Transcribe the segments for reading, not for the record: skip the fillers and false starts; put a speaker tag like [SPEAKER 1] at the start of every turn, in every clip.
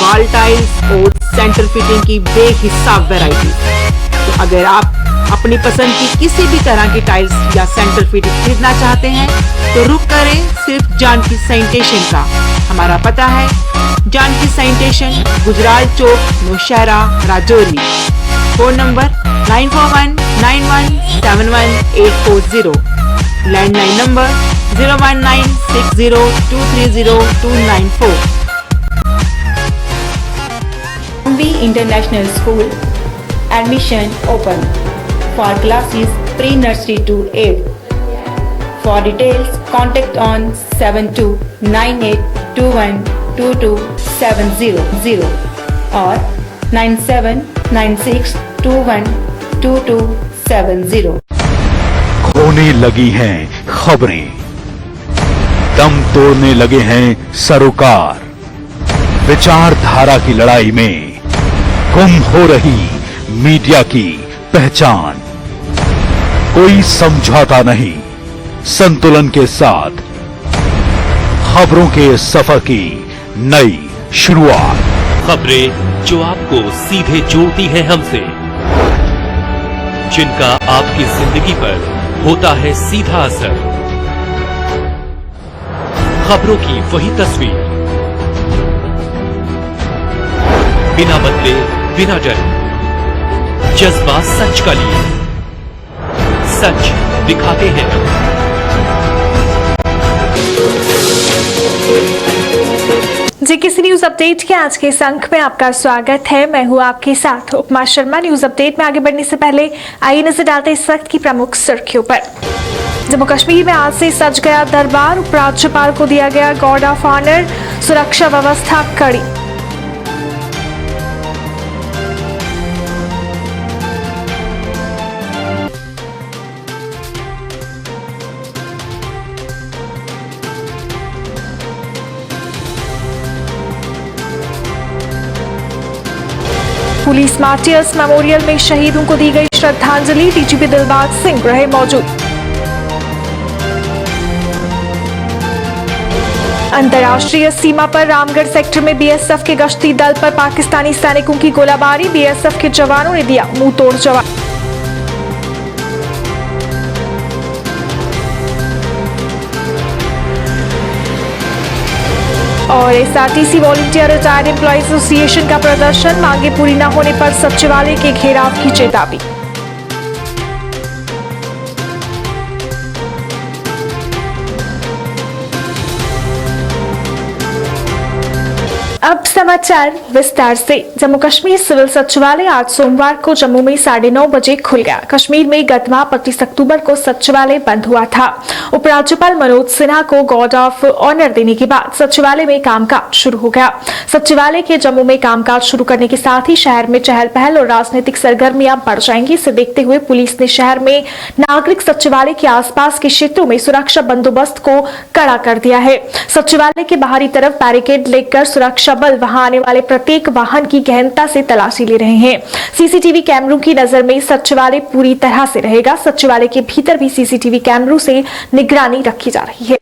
[SPEAKER 1] Wall tiles और centre fitting की बेहिसाब variety. तो अगर आप अपनी पसंद की किसी भी तरह की टाइल्स या सेंटर फिटिंग खरीदना चाहते हैं तो रुक करें सिर्फ जानकी सैनिटेशन का। हमारा पता है Janaki sanitation, Gujral Chowk, Nowshera, Rajouri. Phone number 9419171840। Landline number 01960230294।
[SPEAKER 2] Ambi International School. Admission open for classes pre-nursery to 8th. For details, contact on 7298212270 or 9796212270।
[SPEAKER 3] खोने लगी हैं खबरें, दम तोड़ने लगे हैं सरोकार। विचारधारा की लड़ाई में गुम हो रही मीडिया की पहचान। कोई समझौता नहीं, संतुलन के साथ खबरों के सफर की नई शुरुआत।
[SPEAKER 4] खबरें जो आपको सीधे जोड़ती हैं हमसे, जिनका आपकी जिंदगी पर होता है सीधा असर। खबरों की वही तस्वीर, बिना बदले, बिना डरे, जज्बा सच का लिए, सच दिखाते हैं।
[SPEAKER 5] जी किसी न्यूज अपडेट के आज के इस अंक में आपका स्वागत है। मैं हूं आपके साथ उपमा शर्मा। न्यूज अपडेट में आगे बढ़ने से पहले आइए नजर डालते इस वक्त की प्रमुख सुर्खियों पर। जम्मू कश्मीर में आज से सज गया दरबार, उपराज्यपाल को दिया गया गार्ड ऑफ ऑनर, सुरक्षा व्यवस्था कड़ी। पुलिस मार्टियर्स मेमोरियल में शहीदों को दी गई श्रद्धांजलि, डीजीपी दिलबाग सिंह रहे मौजूद। अंतर्राष्ट्रीय सीमा पर रामगढ़ सेक्टर में बीएसएफ के गश्ती दल पर पाकिस्तानी सैनिकों की गोलाबारी, बीएसएफ के जवानों ने दिया मुंह तोड़ जवाब। और SRTC volunteer retired employ association का प्रदर्शन, मांगे पूरी न होने पर सचिवालय के घेराव की चेतावनी। अब समाचार विस्तार से। जम्मू कश्मीर सिविल सचिवालय आज सोमवार को जम्मू में 9:30 बजे खुल गया। कश्मीर में गत माह 25 अक्टूबर को सचिवालय बंद हुआ था। उपराज्यपाल मनोज सिन्हा को गार्ड ऑफ ऑनर देने के बाद सचिवालय में कामकाज शुरू हो गया। सचिवालय के जम्मू में कामकाज शुरू करने के साथ ही शहर में चहल पहल और राजनीतिक सरगर्मियां बढ़ जाएंगी। इसे देखते हुए पुलिस ने शहर में नागरिक सचिवालय के आसपास के क्षेत्रों में सुरक्षा बंदोबस्त को कड़ा कर दिया है। सचिवालय के बाहरी तरफ बैरिकेड लेकर सुरक्षा बल वहां आने वाले प्रत्येक वाहन की गहनता से तलाशी ले रहे हैं। सीसीटीवी कैमरों की नजर में सचिवालय पूरी तरह से रहेगा। सचिवालय के भीतर भी सीसीटीवी कैमरों से निगरानी रखी जा रही है।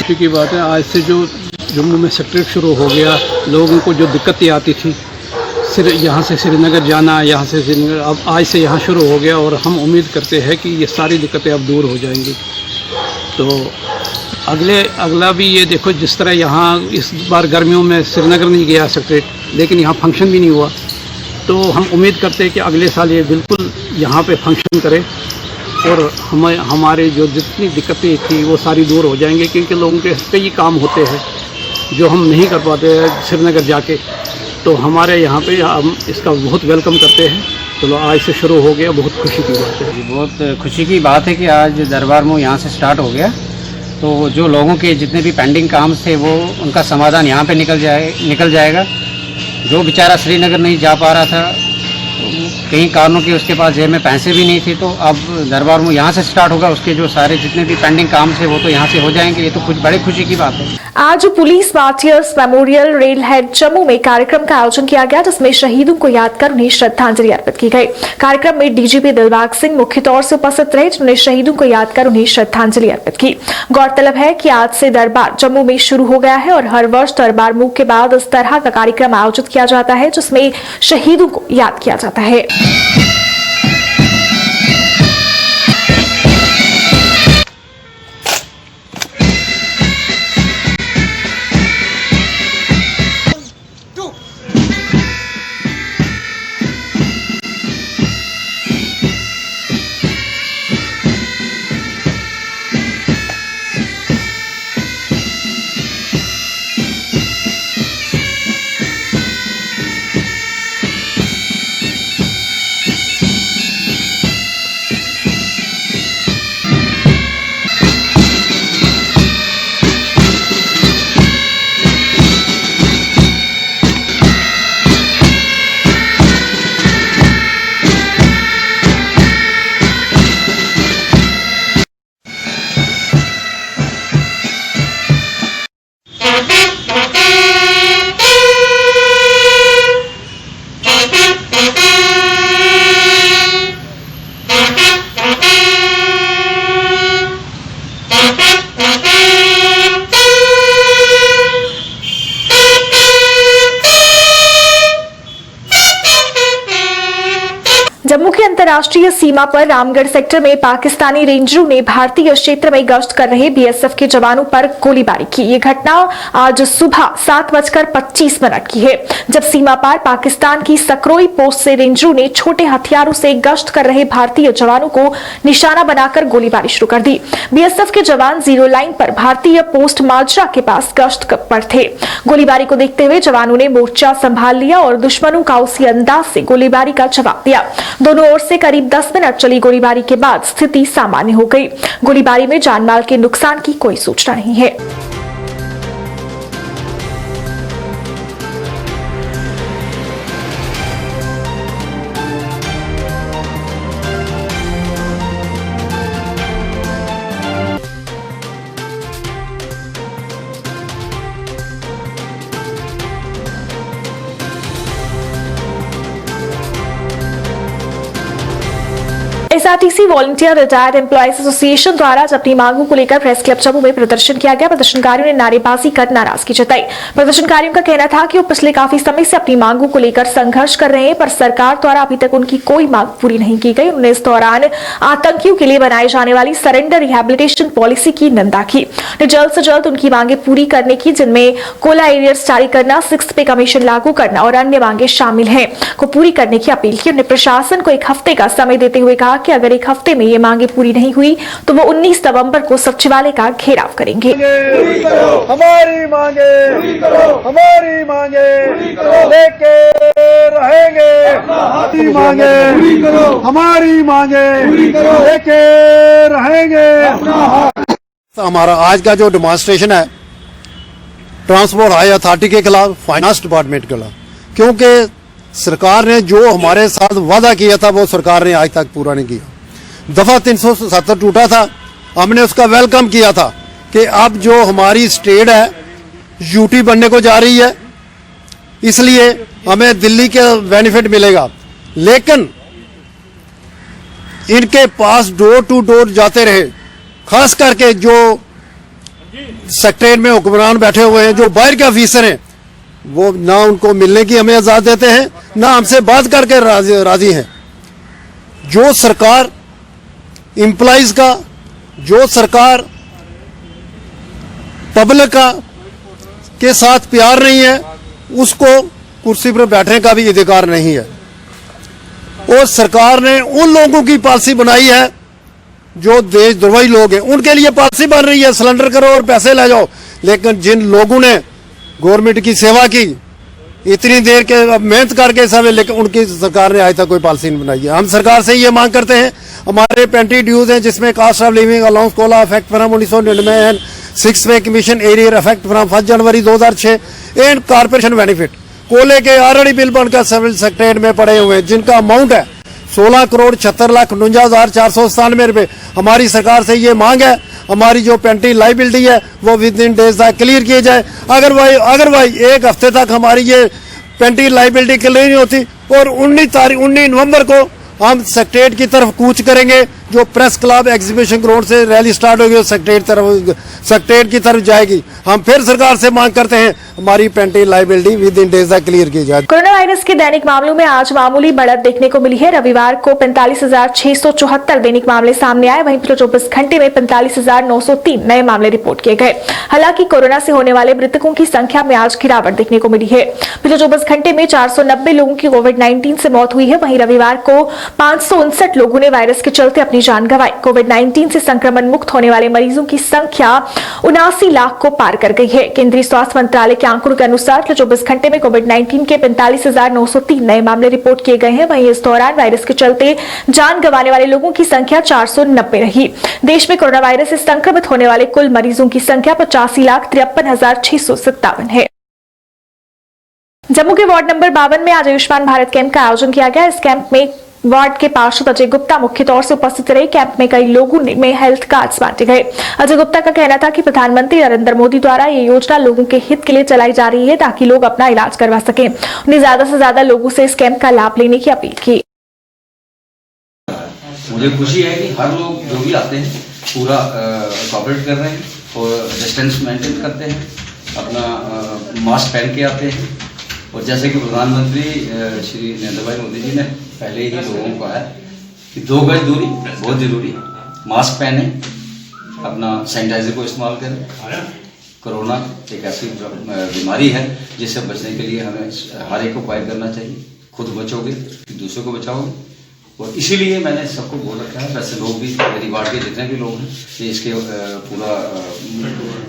[SPEAKER 6] खुशी की बात है। आज से जो जम्मू में सेक्टर शुरू हो गया, लोगों को जो दिक्कतें आती थी यहाँ से श्रीनगर जाना, यहाँ से श्रीनगर, अब आज से यहाँ शुरू हो गया और हम उम्मीद करते हैं कि ये सारी दिक्कतें अब दूर हो जाएंगी। तो अगला भी ये देखो, जिस तरह यहाँ इस बार गर्मियों में श्रीनगर नहीं गया सेक्रेटरी, लेकिन यहाँ फंक्शन भी नहीं हुआ, तो हम उम्मीद करते हैं कि अगले साल ये बिल्कुल यहाँ पे फंक्शन करे और हमारे जो जितनी दिक्कतें थी वो सारी दूर हो जाएंगी, क्योंकि लोगों के कई काम होते हैं जो हम नहीं कर पाते हैं श्रीनगर जाके। तो हमारे यहाँ पे हम इसका बहुत वेलकम करते हैं। चलो आज से शुरू हो गया, बहुत खुशी की बात है।
[SPEAKER 7] बहुत खुशी की बात है कि आज दरबार मूव यहाँ से स्टार्ट हो गया, तो जो लोगों के जितने भी पेंडिंग काम थे वो उनका समाधान यहाँ पे निकल जाएगा। जो बेचारा श्रीनगर नहीं जा पा रहा था, कई कारणों के उसके पास जेब में पैसे भी नहीं थे, तो अब दरबार मूव यहाँ से स्टार्ट होगा। उसके जो सारे जितने भी पेंडिंग काम थे वो तो यहाँ से हो जाएंगे। ये तो कुछ बड़ी खुशी की बात है।
[SPEAKER 5] आज police martyrs memorial rail head Jammu में कार्यक्रम का आयोजन किया गया, जिसमें शहीदों को याद कर उन्हें श्रद्धांजलि अर्पित की गई। कार्यक्रम में डीजीपी दिलबाग सिंह मुख्य तौर से उपस्थित रहे, जिन्होंने शहीदों को याद कर उन्हें श्रद्धांजलि अर्पित की। गौरतलब है कि आज से दरबार जम्मू में शुरू हो गया है और हर वर्ष दरबार मूव के बाद इस तरह का कार्यक्रम आयोजित किया जाता है, जिसमें शहीदों को याद किया जाता है। जम्मू की अंतर्राष्ट्रीय सीमा पर रामगढ़ सेक्टर में पाकिस्तानी रेंजरों ने भारतीय क्षेत्र में गश्त कर रहे बीएसएफ के जवानों पर गोलीबारी की। ये घटना आज सुबह 7:25 की है, जब सीमा पार पाकिस्तान की सकरोई पोस्ट से रेंजरों ने छोटे हथियारों से गश्त कर रहे भारतीय जवानों को निशाना बनाकर गोलीबारी शुरू कर दी। बीएसएफ के जवान जीरो लाइन पर भारतीय पोस्ट माजरा के पास गश्त पर थे। गोलीबारी को देखते हुए जवानों ने मोर्चा संभाल लिया और दुश्मनों का उसी अंदाज से गोलीबारी का जवाब दिया। दोनों ओर से करीब 10 मिनट चली गोलीबारी के बाद स्थिति सामान्य हो गई। गोलीबारी में जानमाल के नुकसान की कोई सूचना नहीं है। SRTC volunteer retired employees association द्वारा आज अपनी मांगों को लेकर प्रेस क्लब जम्मू में प्रदर्शन किया गया। प्रदर्शनकारियों ने नारेबाजी कर नाराजगी जताई। प्रदर्शनकारियों का कहना था कि वो पिछले काफी समय से अपनी मांगों को लेकर संघर्ष कर रहे हैं, पर सरकार द्वारा अभी तक उनकी कोई मांग पूरी नहीं की गई। उन्होंने इस दौरान आतंकियों के लिए बनाई जाने वाली सरेंडर रिहेबिलिटेशन पॉलिसी की निंदा की। जल्द से जल्द उनकी मांगे पूरी करने की, जिनमें कोला एरियर्स जारी करना, 6th पे कमीशन लागू करना और अन्य मांगे शामिल हैं, को पूरी करने की अपील की। उन्होंने प्रशासन को 1 हफ्ते का समय देते हुए कहा कि अगर 1 हफ्ते में ये मांगे पूरी नहीं हुई तो वो 19 नवंबर को सचिवालय का घेराव करेंगे।
[SPEAKER 8] हमारी मांगे लेके रहेंगे, हमारी मांगे लेके रहेंगे।
[SPEAKER 9] हमारा आज का जो डेमोन्स्ट्रेशन है ट्रांसपोर्ट हाई अथॉरिटी के खिलाफ, फाइनेंस डिपार्टमेंट के खिलाफ, क्योंकि सरकार ने जो हमारे साथ वादा किया था वो सरकार ने आज तक पूरा नहीं किया। दफा 370 टूटा था, हमने उसका वेलकम किया था कि अब जो हमारी स्टेट है यूटी बनने को जा रही है, इसलिए हमें दिल्ली के बेनिफिट मिलेगा। लेकिन इनके पास डोर टू डोर जाते रहे, खास करके जो सेक्रेटरीट में हुक्मरान बैठे हुए हैं, जो बाहर के ऑफिसर हैं, वो ना उनको मिलने की हमें इजाजत देते हैं, ना हमसे बात करके राजी हैं। जो सरकार एम्प्लॉइज का, जो सरकार पब्लिक का के साथ प्यार नहीं है, उसको कुर्सी पर बैठने का भी अधिकार नहीं है। और सरकार ने उन लोगों की पॉलिसी बनाई है जो देशद्रोही लोग हैं, उनके लिए पॉलिसी बन रही है सिलेंडर करो और पैसे ले जाओ। लेकिन जिन लोगों ने गवर्नमेंट की सेवा की, इतनी देर के मेहनत करके सब, लेकिन उनकी सरकार ने आज तक कोई पॉलिसी नहीं बनाई है। हम सरकार से ये मांग करते हैं, हमारे पेंटी ड्यूज हैं जिसमें cost of living allowance COLA effect from 1999 and 6 pay commission arrear effect from 1 January 2006 and corporation benefit कोले के ऑलरेडी बिल बनकर सिविल सेक्रेटरीट में पड़े हुए हैं, जिनका अमाउंट है 16,46,49,497 रुपए। हमारी सरकार से ये मांग है, हमारी जो पेंटी लाइबिलिटी है वो विद इन डेज तक क्लियर किए जाए। अगर भाई एक हफ्ते तक हमारी ये पेंटी लाइबिलिटी क्लियर नहीं होती और 19 नवंबर को हम सेक्रेटरीट की तरफ कूच करेंगे, जो प्रेस क्लब एग्जीबिशन ग्राउंड से रैली स्टार्ट होगी, सेक्रेटरीट की तरफ जाएगी। हम फिर सरकार से मांग करते हैं हमारी pending liability within days clear की जाए।
[SPEAKER 5] कोरोना वायरस के दैनिक मामलों में आज मामूली बढ़त देखने को मिली है। रविवार को 45,674 दैनिक मामले सामने आए, वहीं पिछले 24 घंटे में 45,903 नए मामले रिपोर्ट किए गए। हालांकि कोरोना से होने वाले मृतकों की संख्या में आज गिरावट देखने को मिली है। पिछले 24 घंटे में 490 लोगों की कोविड-19 से मौत हुई है। वहीं रविवार को 559 लोगों ने वायरस के चलते अपनी जान गंवाई। कोविड-19 से संक्रमण मुक्त होने वाले मरीजों की संख्या 79 लाख को पार कर गई है। केंद्रीय स्वास्थ्य मंत्रालय के आंकड़ों के अनुसार पिछले 24 घंटे में कोविड-19 के 45,903 नए मामले रिपोर्ट किए गए हैं। वहीं इस दौरान वायरस के चलते जान गंवाने वाले लोगों की संख्या 490 रही। देश में कोरोना वायरस से संक्रमित होने वाले कुल मरीजों की संख्या 85,53,657 है। जम्मू के वार्ड नंबर 52 में आज आयुष्मान भारत कैंप का आयोजन किया गया। इस कैंप में वार्ड के पार्षद अजय गुप्ता मुख्य तौर से उपस्थित रहे। कैंप में कई लोगों में हेल्थ कार्ड्स बांटे गए। अजय गुप्ता का कहना था कि प्रधानमंत्री नरेंद्र मोदी द्वारा ये योजना लोगों के हित के लिए चलाई जा रही है, ताकि लोग अपना इलाज करवा सकें। उन्हें ज्यादा से ज्यादा लोगों से इस कैंप का लाभ लेने की अपील की।
[SPEAKER 10] मुझे खुशी है कि हर लोग जो भी आते हैं पूरा कोऑपरेट कर रहे हैं और डिस्टेंस मेंटेन करते हैं, अपना मास्क पहन के आते हैं। और जैसे कि प्रधानमंत्री श्री नरेंद्र भाई मोदी जी ने पहले ही लोगों को कहा है कि 2 गज दूरी बहुत जरूरी है, मास्क पहने, अपना सैनिटाइजर को इस्तेमाल करें। कोरोना एक ऐसी बीमारी है जिससे बचने के लिए हमें हर एक उपाय करना चाहिए। खुद बचोगे दूसरों को बचाओगे, और इसीलिए मैंने सबको बोल रखा है। वैसे लोग भी मेरी वार्ड के जितने भी लोग हैं ये इसके पूरा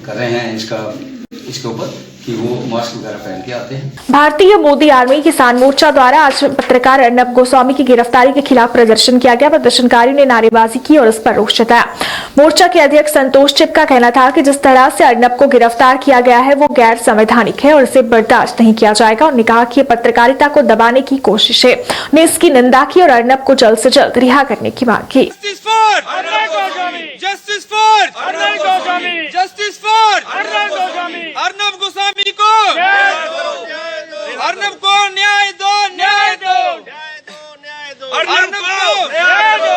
[SPEAKER 10] कर रहे हैं इसके ऊपर कि वो मास्क वगैरह पहन के आते हैं।
[SPEAKER 5] भारतीय मोदी आर्मी किसान मोर्चा द्वारा आज पत्रकार अर्नब गोस्वामी की गिरफ्तारी के खिलाफ प्रदर्शन किया गया। प्रदर्शनकारियों ने नारेबाजी की और इस पर रोष जताया। मोर्चा के अध्यक्ष संतोष चिप का कहना था कि जिस तरह से अर्नब को गिरफ्तार किया गया है वो गैर संवैधानिक है और इसे बर्दाश्त नहीं किया जाएगा। उन्होंने कहा कि ये पत्रकारिता को दबाने की कोशिश है। उन्होंने इसकी निंदा की और अर्नब को जल्द से जल्द रिहा करने की मांग की।
[SPEAKER 11] अर्नब को न्याय दो, न्याय दो, अर्नब को न्याय दो,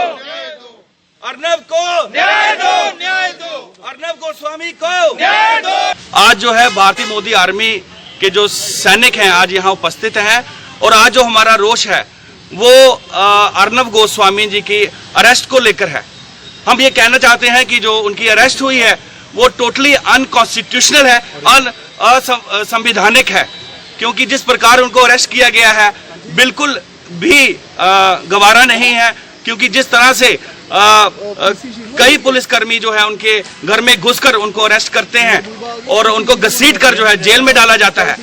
[SPEAKER 11] अर्नब को न्याय दो, न्याय दो, अर्नब गोस्वामी को न्याय दो। आज जो है भारतीय मोदी आर्मी के जो सैनिक हैं आज यहाँ उपस्थित हैं, और आज जो हमारा रोष है वो अर्नब गोस्वामी जी की अरेस्ट को लेकर है। हम ये कहना चाहते हैं कि जो उनकी अरेस्ट हुई है वो टोटली अनकॉन्स्टिट्यूशनल है, असंवैधानिक है, क्योंकि जिस प्रकार उनको अरेस्ट किया गया है बिल्कुल भी गवारा नहीं है। क्योंकि जिस तरह से कई पुलिसकर्मी जो है उनके घर में घुसकर उनको अरेस्ट करते हैं और उनको घसीट कर जो है जेल में डाला जाता है,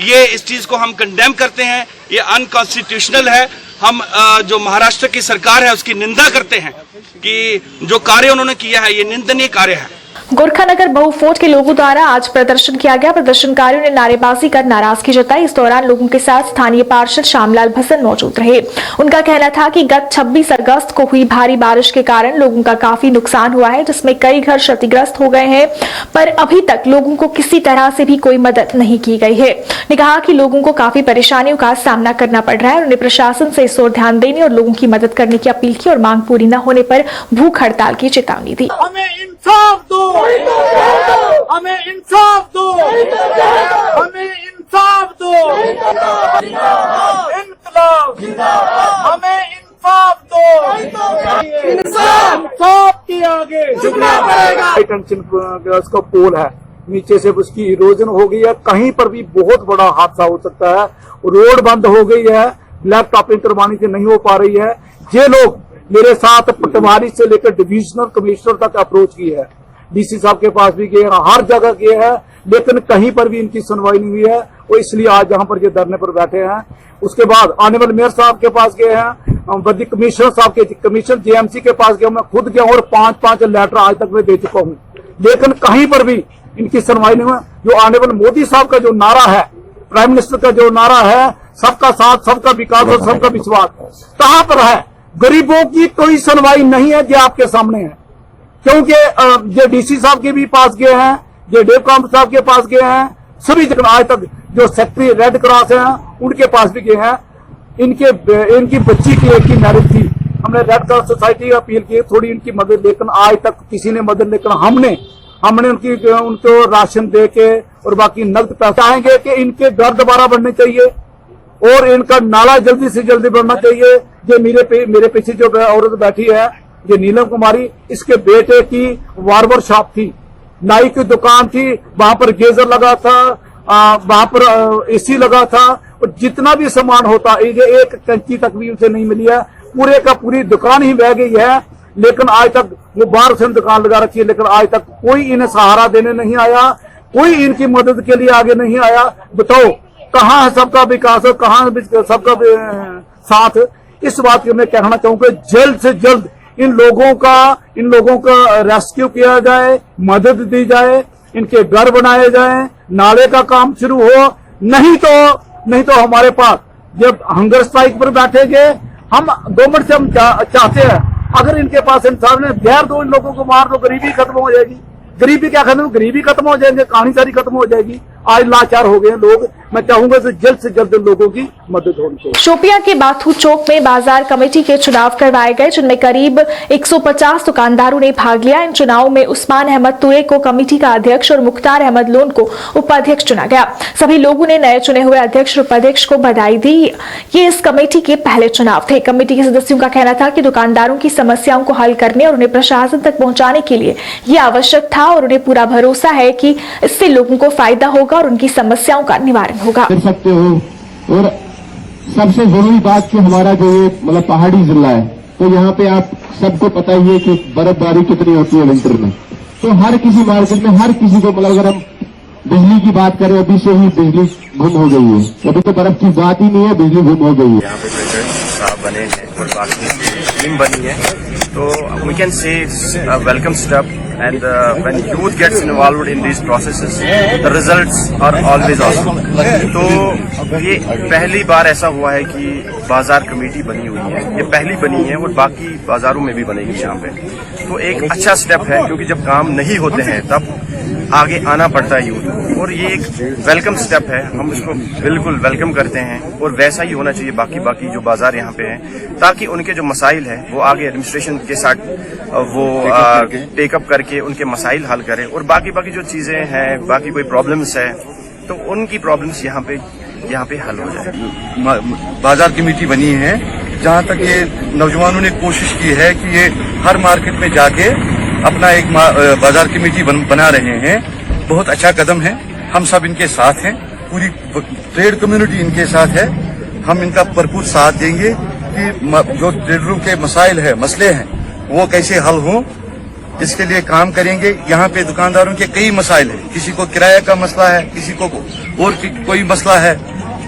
[SPEAKER 11] ये इस चीज को हम कंडेम करते हैं। ये अनकॉन्स्टिट्यूशनल है। हम जो महाराष्ट्र की सरकार है उसकी निंदा करते हैं कि जो कार्य उन्होंने किया है ये निंदनीय कार्य है।
[SPEAKER 5] गोरखानगर बहुफौज के लोगों द्वारा आज प्रदर्शन किया गया। प्रदर्शनकारियों ने नारेबाजी कर नाराजगी जताई। इस दौरान लोगों के साथ स्थानीय पार्षद श्यामलाल भसन मौजूद रहे। उनका कहना था कि गत 26 अगस्त को हुई भारी बारिश के कारण लोगों का काफी नुकसान हुआ है, जिसमें कई घर क्षतिग्रस्त हो गए हैं, पर अभी तक लोगों को किसी तरह से भी कोई मदद नहीं की गई है। उन्होंने कहा कि लोगों को काफी परेशानियों का सामना करना पड़ रहा है। उन्होंने प्रशासन से इस ओर ध्यान देने और लोगों की मदद करने की अपील की और मांग पूरी न होने पर भूख हड़ताल की चेतावनी दी।
[SPEAKER 11] हमें
[SPEAKER 8] इंसाफ दो, हमें इंसाफ दो, हमें इंसाफ दो, इंकलाब, हमें इंसाफ दो, इंसाफ के आगे झुकना पड़ेगा। टेंशन का पोल है, नीचे से उसकी इरोजन हो गई है, कहीं पर भी बहुत बड़ा हादसा हो सकता है। रोड बंद हो गई है, ब्लैक टॉपिंग करवाने से नहीं हो पा रही है। ये लोग मेरे साथ पटवारी से लेकर डिविजनल कमिश्नर तक अप्रोच की है, डीसी साहब के पास भी गए हैं, हर जगह गए हैं, लेकिन कहीं पर भी इनकी सुनवाई नहीं हुई है। वो इसलिए आज यहाँ पर ये धरने पर बैठे हैं। उसके बाद ऑनरेबल मेयर साहब के पास गए हैं, बद्दी कमिश्नर साहब के कमिश्नर जेएमसी के पास गया, मैं खुद गया और 5-5 लेटर आज तक मैं दे चुका हूँ, लेकिन कहीं पर भी इनकी सुनवाई नहीं हुई। जो ऑनरेबल मोदी साहब का जो नारा है, प्राइम मिनिस्टर का जो नारा है, सबका साथ, सबका विकास और सबका विश्वास, कहां पर है? गरीबों की कोई सुनवाई नहीं है, जो आपके सामने है। क्योंकि ये डीसी साहब के भी पास गए हैं, ये डेवकाम साहब के पास गए हैं, सभी जगह आज तक जो सेक्रेटरी रेड क्रॉस हैं उनके पास भी गए हैं। इनकी बच्ची की एक ही मैरिज थी, हमने रेड क्रॉस सोसाइटी अपील की थोड़ी इनकी मदद, लेकिन आज तक किसी ने मदद, लेकिन हमने उनको राशन दे के और बाकी नकद पैसा चाहेंगे कि इनके घर दोबारा बनने चाहिए और इनका नाला जल्दी से जल्दी बनना चाहिए। ये मेरे पीछे जो औरत बैठी है, ये नीलम कुमारी, इसके बेटे की बार्बर शॉप थी, नाई की दुकान थी, वहां पर गीजर लगा था, वहां पर एसी लगा था, और जितना भी सामान होता, ये एक कंची तक भी उसे नहीं मिली है। पूरे का पूरी दुकान ही बह गई है, लेकिन आज तक वो बाहर से दुकान लगा रखी है, लेकिन आज तक कोई इन्हें सहारा देने नहीं आया, कोई इनकी मदद के लिए आगे नहीं आया। बताओ कहाँ है सबका विकास और कहाँ सबका साथ? इस बात को मैं कहना चाहूंगा, जल्द से जल्द इन लोगों का रेस्क्यू किया जाए, मदद दी जाए, इनके घर बनाए जाए, नाले का काम शुरू हो। नहीं तो हमारे पास जब हंगर स्ट्राइक पर बैठेंगे हम, गवर्नमेंट से हम चाहते हैं, अगर इनके पास इंसान ने गैर दो, इन लोगों को मार दो, गरीबी खत्म हो जाएगी। गरीबी क्या खत्म? गरीबी खत्म हो जाएंगे, कहानी सारी खत्म हो जाएगी। आज लाचार हो गए लोग, मैं चाहूंगा कि जल्द से जल्द लोगों की मदद होनी चाहिए।
[SPEAKER 5] शोपियां के बाथू चौक में बाजार कमेटी के चुनाव करवाए गए, जिनमें करीब 150 दुकानदारों ने भाग लिया। इन चुनावों में उस्मान अहमद तुरे को कमेटी का अध्यक्ष और मुख्तार अहमद लोन को उपाध्यक्ष चुना गया। सभी लोगों ने नए चुने हुए अध्यक्ष और उपाध्यक्ष को बधाई दी। ये इस कमेटी के पहले चुनाव थे। कमेटी के सदस्यों का कहना था कि दुकानदारों की समस्याओं को हल करने और उन्हें प्रशासन तक पहुंचाने के लिए ये आवश्यक था, और उन्हें पूरा भरोसा है कि इससे लोगों को फायदा होगा और उनकी समस्याओं का निवारण होगा।
[SPEAKER 12] कर सकते हो। और सबसे जरूरी बात कि हमारा जो ये मतलब पहाड़ी जिला है, तो यहाँ पे आप सबको पता ही है कि बर्फबारी कितनी होती है विंटर में। तो हर किसी मार्केट में हर किसी को, मतलब अगर हम बिजली की बात करें, अभी से ही बिजली गुम हो गई है। अभी तो बर्फ की बात ही नहीं है, बिजली गुम हो गई है।
[SPEAKER 13] यहाँ पे प्रेसिडेंट साहब बने हैं और बाकी टीम बनी है, तो we can say welcome step. And when youth gets involved in these processes, the results are always awesome. तो ये पहली बार ऐसा हुआ है कि बाजार कमेटी बनी हुई है, ये पहली बनी है और बाकी बाजारों में भी बनेगी यहाँ पे। तो एक अच्छा स्टेप है, क्योंकि जब काम नहीं होते हैं तब आगे आना पड़ता है यूथ को, और ये एक वेलकम स्टेप है। हम इसको बिल्कुल वेलकम करते हैं, और वैसा ही होना चाहिए बाकी जो बाजार यहाँ पे हैं, ताकि उनके जो मसाइल है वो आगे एडमिनिस्ट्रेशन के साथ वो टेकअप करके उनके मसाइल हल करें, और बाकी जो चीजें हैं, बाकी कोई प्रॉब्लम्स है तो उनकी प्रॉब्लम्स यहाँ पे हल हो जाए।
[SPEAKER 14] बाजार कमेटी बनी है, जहाँ तक ये नौजवानों ने कोशिश की है कि ये हर मार्केट में जाके अपना एक बाजार कमेटी बना रहे हैं। बहुत अच्छा कदम है, हम सब इनके साथ हैं, पूरी ट्रेड कम्युनिटी इनके साथ है। हम इनका भरपूर साथ देंगे कि जो ट्रेडरों के मसले हैं वो कैसे हल हों, इसके लिए काम करेंगे। यहाँ पे दुकानदारों के कई मसाइल हैं, किसी को किराया का मसला है, किसी को और कोई मसला है,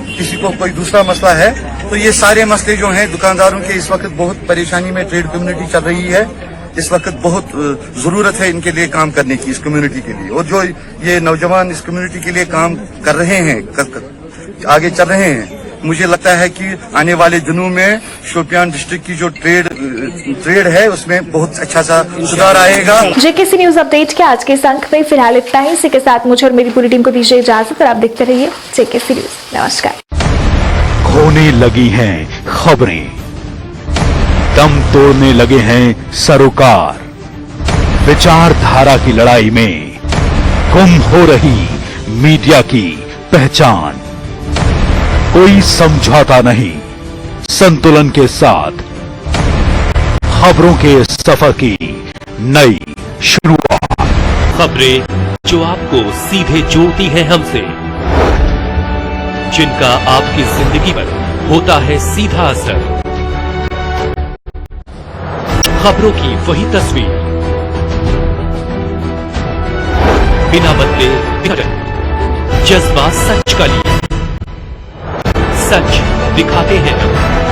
[SPEAKER 14] किसी को कोई दूसरा मसला है। तो ये सारे मसले जो हैं दुकानदारों के, इस वक्त बहुत परेशानी में ट्रेड कम्युनिटी चल रही है। इस वक्त बहुत जरूरत है इनके लिए काम करने की, इस कम्युनिटी के लिए। और जो ये नौजवान इस कम्युनिटी के लिए काम कर रहे हैं, आगे चल रहे हैं, मुझे लगता है कि आने वाले दिनों में शोपियान डिस्ट्रिक्ट की जो ट्रेड है उसमें बहुत अच्छा सा सुधार आएगा।
[SPEAKER 5] जेकेसी न्यूज अपडेट के आज के इस अंक में फिलहाल इतना ही। इसी के साथ मुझे और मेरी पूरी टीम को दीजिए इजाजत, और आप देखते रहिए जेकेसी न्यूज। नमस्कार।
[SPEAKER 3] खोने लगी हैं खबरें, दम तोड़ने लगे हैं सरोकार, विचारधारा की लड़ाई में गुम हो रही मीडिया की पहचान। कोई समझौता नहीं, संतुलन के साथ खबरों के सफर की नई शुरुआत।
[SPEAKER 4] खबरें जो आपको सीधे जोड़ती हैं हमसे, जिनका आपकी जिंदगी पर होता है सीधा असर। खबरों की वही तस्वीर, बिना बदले विघटन, जज्बा सच का लिए, सच दिखाते हैं हम।